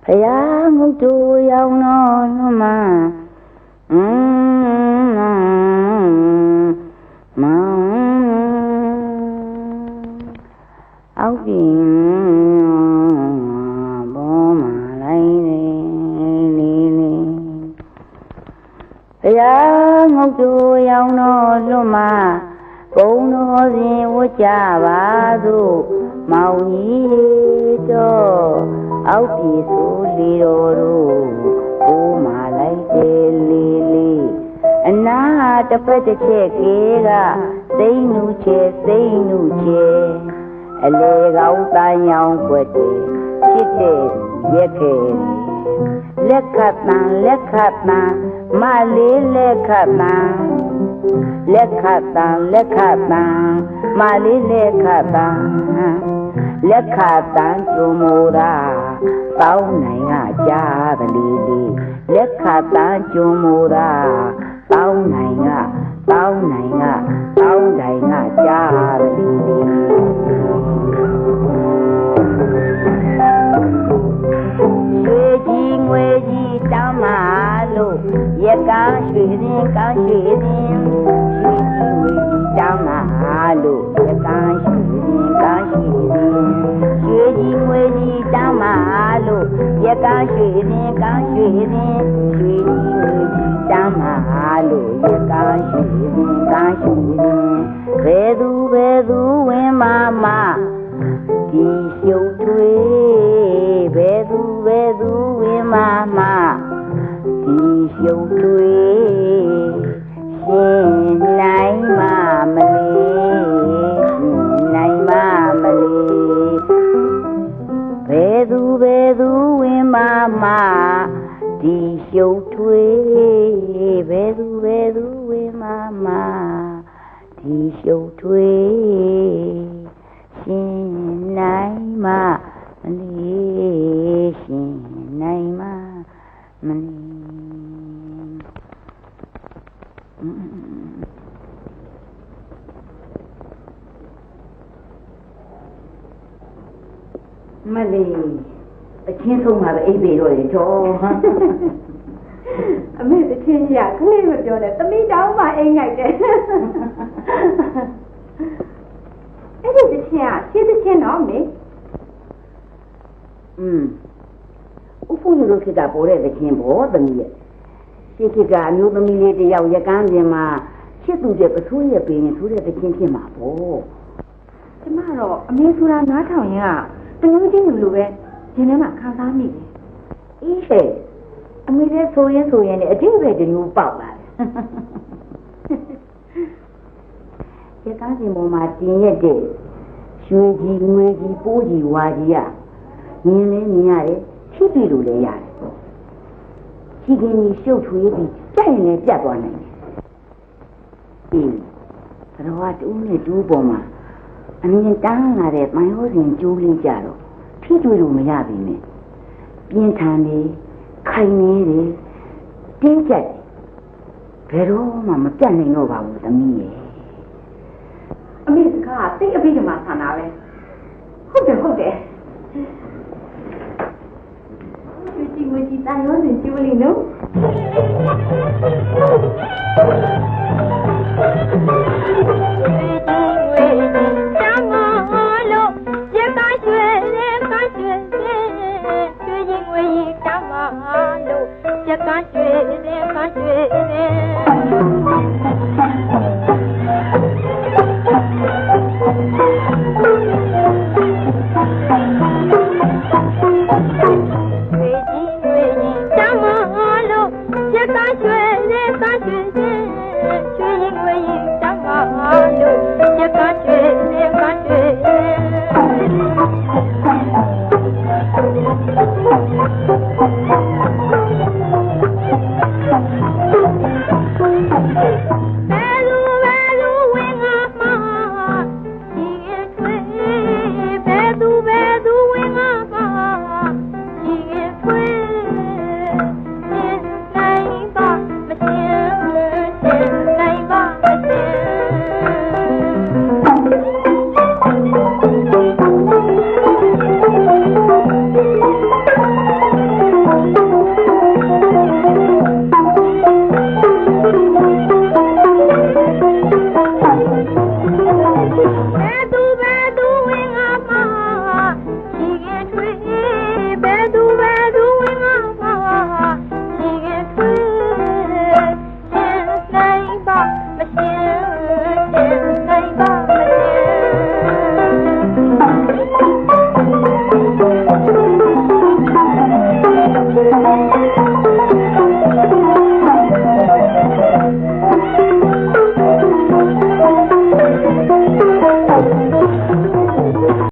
ဖယားငုတ်တူရောက်တော့လွန်မှာအောက်ပြင်ဘောမှာလိုက်လေးဘုရားငုတ်တူရောက်တော့လွတ်မှာဘုံတော်စဉ်ဝတ်ကြပါသို့မောင်ကြီးတော့အောက်ပြည်ဆိုလေတော်တို့ဘိုးမှာလိုက်တယ်လေးအနာတစ်ဖက်တစ်ချက်ကေကသိမ့်နူချေအလေကောင်းတန်ရောင်ွက်တယ်ချစ်တဲ့ရက်ခဲလက်ခတ်တန်မလေးလက်ခတ်တန်မလေးလက်ခတ်တန်ကျုံမိုးတာတောင်းနိုင်ကကြားကလေးလက်ခတ်တန်ကျုံမိုးတာတောင်းနိုင်ကကြားကလေးရွှေကြီးငွေကြီးတောင်းပါလို့ရကန်းရွှေရင်ရွှေကြီးငွေကြီးတောင်းပါလို့ရကန်းရွှေရင်ရွှေကြီးငွေကြီးတောင်းပါလို့ရကန်းရွှေရင်တောင်းပါလို့ရကန်းရွှေရင်ဘယ်သူဝင်မဒီရှုပ်ထွေးဘယ်သူဝင်မဒီရှုပ်ထွေးရှင်နိုင်မမလေးဘယ်သူဝင်မဒီရှုပ်ထွေးဘယ်သူဝင်မဒီရှုပ်ထွေးရှင်နိုင်မလေးရှင်နိုင်မလေးမလေးအချင်းဆုံးမှာပဲအိပ်ပေတော့ရေတော့အမေတချင်းကြီးကခလေးမပြောနဲ့သမီးတောင်းမှအိမ်ငိုက်တယ်အဲ့ဒီတချင်းကရှင်းတချင်းတော့မေဥဖုလူတို့ခေတ္တပေါ်တဲ့တချင်းဘောသမီးရဲ့ရှင်းခေတ္တအမျိုးသမီးလေးတယောက်ရကန်းပြင်မှာရှစ်သူတဲ့ပစိုးရဲ့ပင်ဆိုတဲ့တချင်းဖြစ်မှာပေါ့ကျမတော့အမေဆိုတာနားထောင်ရင်ကတမျိုးချင်းလူလိုပဲရှင်ထဲမှာခံစားမိတယ်အေးဟဲ့အမေလည်းဆိုရင်လည်းအတိတ်ပဲတမျိုးပေါက်လာတယ်ရကန်းပြင်ပေါ်မှာတင်ရက်တဲ့ရွှေကြီးငွေကြီးပိုးကြီးဝါကြီးမြင်လဲမြင်ရတယ်ရှိပြီလို့လည်းရတယ်ရှိခင်ကြီးရှုပ်ထွေးပြီးကြိုက်ရင်လည်းပြတ်သွားနိုင်တယ်ဘယ်တော့တူးနဲ့တူးပေါ်မှာအမြင်တန်းလာတဲ့မိုင်းဟိုးစဉ်ကျိုးလေးကြတော့ဖြစ်တွေ့လို့မရပြီနဲ့ပြင်းထန်နေခိုင်နေတယ်တင်းကျပ်တယ်ဘယ်တော့မှမပြတ်နိုင်တော့ပါဘူးသမီးရဲ့အမေစကားသိအပိဓမ္မာဆန္ဒပဲဟုတ်တယ်ရွှေကြီးငွေကြီးတန်ရုံးစဉ်ကျိုးလေးနော်